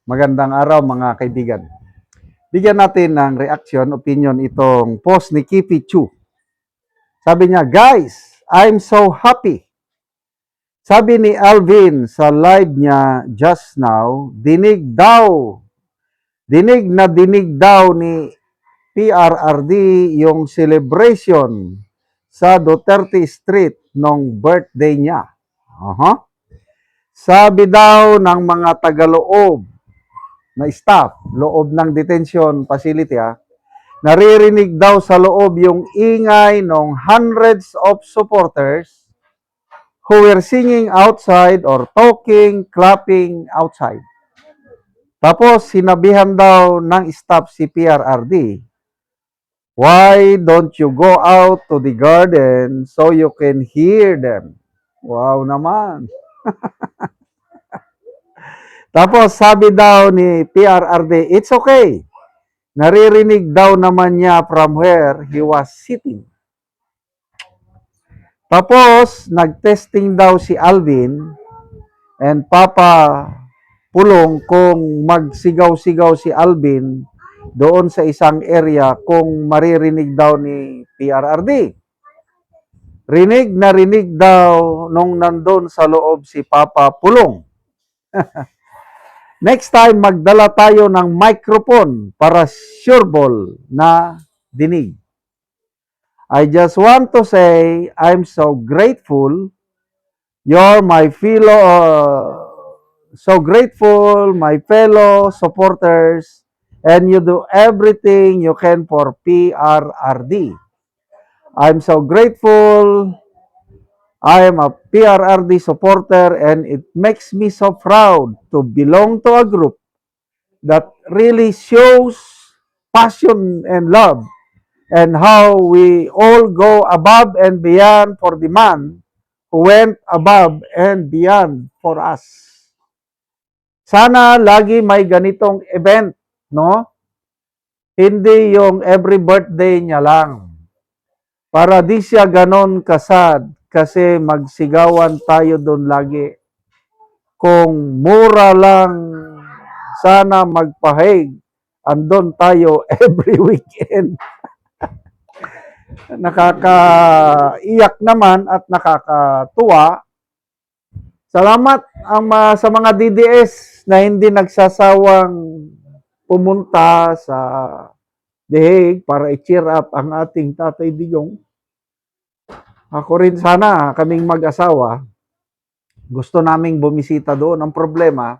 Magandang araw mga kaibigan. Bigyan natin ng reaction, opinion itong post ni Kipi Chu. Sabi niya, guys, I'm so happy. Sabi ni Alvin sa live niya just now, dinig daw ni PRRD yung celebration sa Duterte Street nung birthday niya. Sabi daw ng mga tagaloob na staff, loob ng detention facility, naririnig daw sa loob yung ingay ng hundreds of supporters who were singing outside or talking, clapping outside. Tapos, sinabihan daw ng staff si PRRD, why don't you go out to the garden so you can hear them? Wow naman. Tapos sabi daw ni PRRD, it's okay. Naririnig daw naman niya from where he was sitting. Tapos nag-testing daw si Alvin and Papa Pulong kung magsigaw-sigaw si Alvin doon sa isang area kung maririnig daw ni PRRD. Rinig daw nung nandun sa loob si Papa Pulong. Next time, magdala tayo ng microphone para sureball na dinig. I just want to say, I'm so grateful. You're my my fellow supporters, and you do everything you can for PRRD. I'm so grateful. I am a PRRD supporter and it makes me so proud to belong to a group that really shows passion and love and how we all go above and beyond for the man who went above and beyond for us. Sana lagi may ganitong event, no? Hindi yung every birthday niya lang. Para di siya ganon kasad kasi magsigawan tayo doon lagi. Kung mura lang, sana magpahig. Andon tayo every weekend. Nakakaiyak naman at nakakatuwa. Salamat sa mga DDS na hindi nagsasawang pumunta sa The Hague para i-cheer up ang ating Tatay Digong. Ako rin sana, kaming mag-asawa, gusto naming bumisita doon. Ang problema,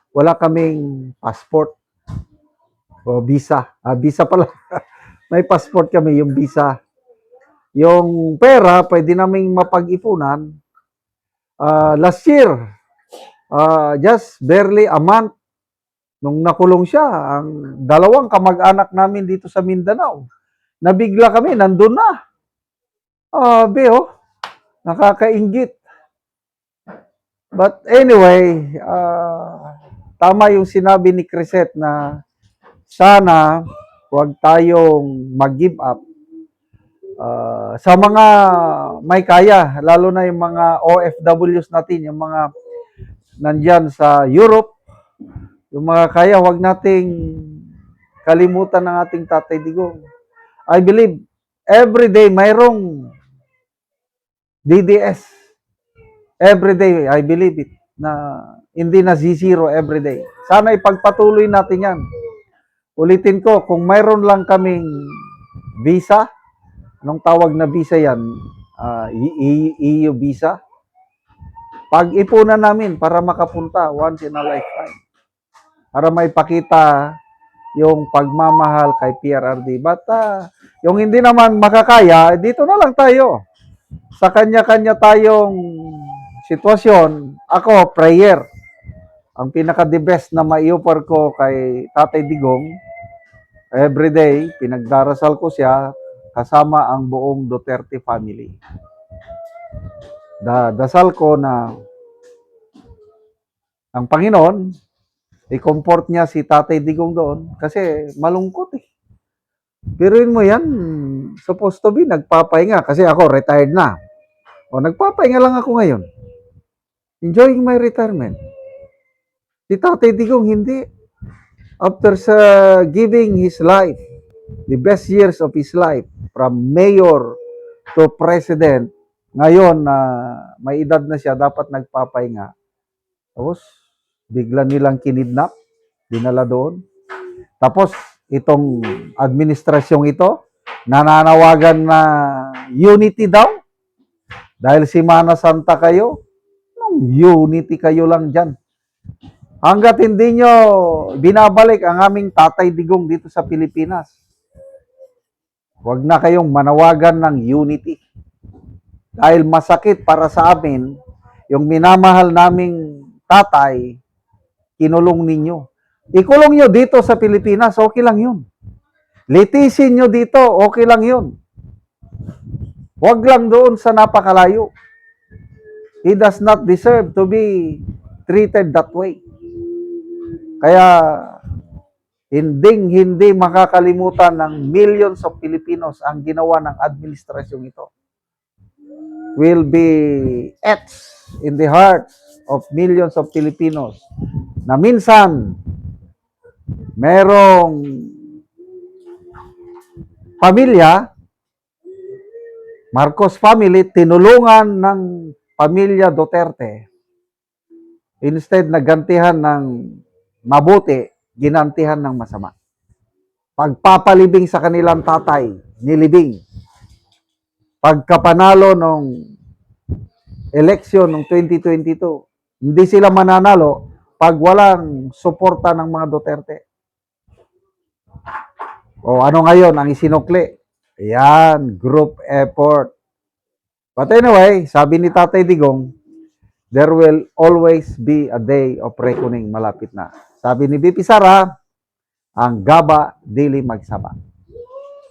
wala kaming passport o visa. Visa pala. May passport kami, yung visa. Yung pera, pwede naming mapag-ipunan. Last year, just barely a month, nung nakulong siya, ang dalawang kamag-anak namin dito sa Mindanao, nabigla kami, nandun na. Nakakainggit. But anyway, tama yung sinabi ni Crisette na sana huwag tayong mag-give up. Sa mga may kaya, lalo na yung mga OFWs natin, yung mga nandyan sa Europe, yung mga kaya, huwag nating kalimutan ng ating Tatay Digong. I believe every day mayroong DDS. Every day, I believe it, na hindi na zero every day. Sana ipagpatuloy natin yan. Ulitin ko, kung mayroon lang kaming visa, anong tawag na visa yan? EU visa. Pag-ipunan namin para makapunta once in a lifetime. Para maipakita yung pagmamahal kay PRRD. But yung hindi naman makakaya, dito na lang tayo. Sa kanya-kanya tayong sitwasyon, ako, prayer. Ang pinaka-the best na maiupar ko kay Tatay Digong, everyday, pinagdarasal ko siya kasama ang buong Duterte family. Dasal ko na ang Panginoon, i-comfort niya si Tatay Digong doon kasi malungkot eh. Pero mo yan, supposed to be, nagpapahinga. Kasi ako, retired na. O, nagpapahinga lang ako ngayon. Enjoying my retirement. Si Tatay Digong, hindi. after giving his life, the best years of his life, from mayor to president, ngayon na may edad na siya, dapat nagpapahinga. Tapos, bigla nilang kinidnap, dinala doon. Tapos, itong administrasyong ito, nananawagan na unity daw. Dahil si Mana Santa kayo, unity kayo lang dyan. Hanggat hindi nyo binabalik ang aming Tatay Digong dito sa Pilipinas, huwag na kayong manawagan ng unity. Dahil masakit para sa amin, yung minamahal naming tatay, kinulong ninyo. Ikulong nyo dito sa Pilipinas, okay lang yun. Litisin nyo dito, okay lang yun. Huwag lang doon sa napakalayo. He does not deserve to be treated that way. Kaya, hindi makakalimutan ng millions of Filipinos ang ginawa ng administrasyong ito. Will be etched in the hearts of millions of Filipinos na minsan merong pamilya, Marcos family, tinulungan ng pamilya Duterte. Instead, nagantihan ng mabuti, ginantihan ng masama. Pagpapalibing sa kanilang tatay, nilibing. Pagkapanalo nung eleksyon ng 2022, hindi sila mananalo pag walang suporta ng mga Duterte. O ano ngayon ang isinukli? Ayan, group effort. But anyway, sabi ni Tatay Digong, there will always be a day of reckoning, malapit na. Sabi ni BP Sara, ang gaba dili magsaba.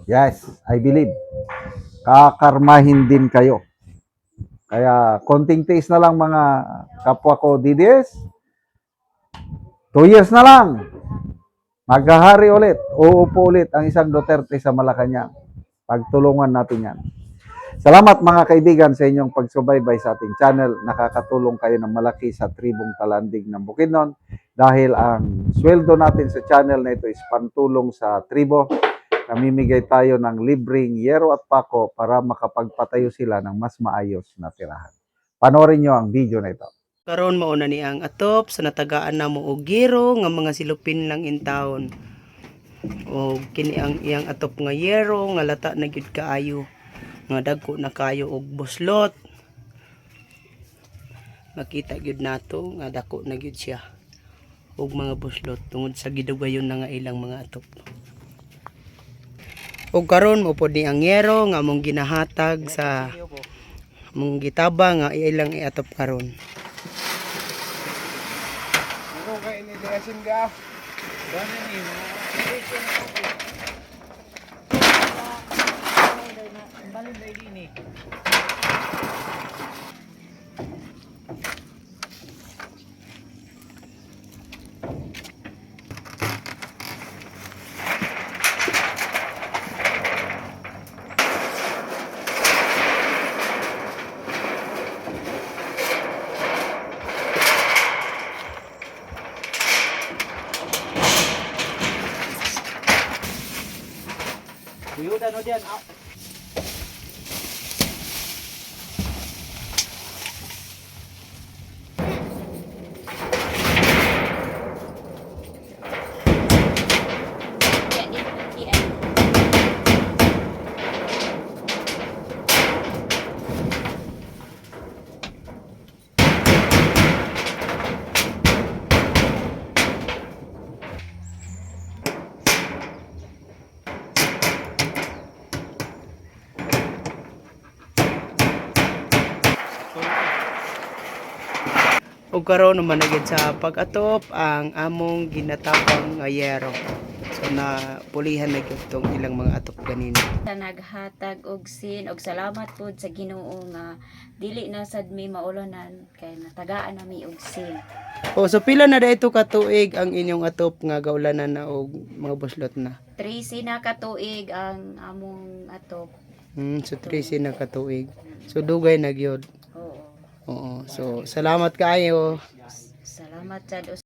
Yes, I believe. Kakarmahin din kayo. Kaya konting tiis na lang mga kapwa ko DDS. 2 years na lang. Maghahari ulit. Uupo ulit ang isang Duterte sa Malacanang. Pagtulungan natin yan. Salamat mga kaibigan sa inyong pagsubaybay sa ating channel. Nakakatulong kayo ng malaki sa tribong Talandig ng Bukidnon dahil ang sweldo natin sa channel na ito is pantulong sa tribo. Namimigay tayo ng libreng yero at pako para makapagpatayo sila ng mas maayos na tirahan. Panoorin nyo ang video na ito. Karon mauna ni ang atop sa natagaan na mo og giro nga mga silupin lang in town. O kini ang iyang atop nga yero nga lata na gyud kaayo. Nga dagko na kayo og buslot. Makita gyud nato nga dako na gyud siya og mga buslot tungod sa gidugayon na nga ilang mga atop. Og karon mo pod ni ang yero nga mong ginahatag sa mong gitaba nga ilang iatop karon. Buyudan o diyan. Ug karon naman na gyud sa pag-atop ang among ginatabang nga yero. So na pulihan na gyud tong ilang mga atop ganina. Sa naghatag og sin og salamat pod sa Ginoo nga dili na sad mi maulanan kay natagaan nami og sin. O so pila na dayto ka tuig ang inyong atop nga gaulanan na og mga buslot na. 13 na ka tuig ang among atop. So 13 na ka tuig. So dugay na gyud. Oo. Oo. So salamat kaayo. Salamat sad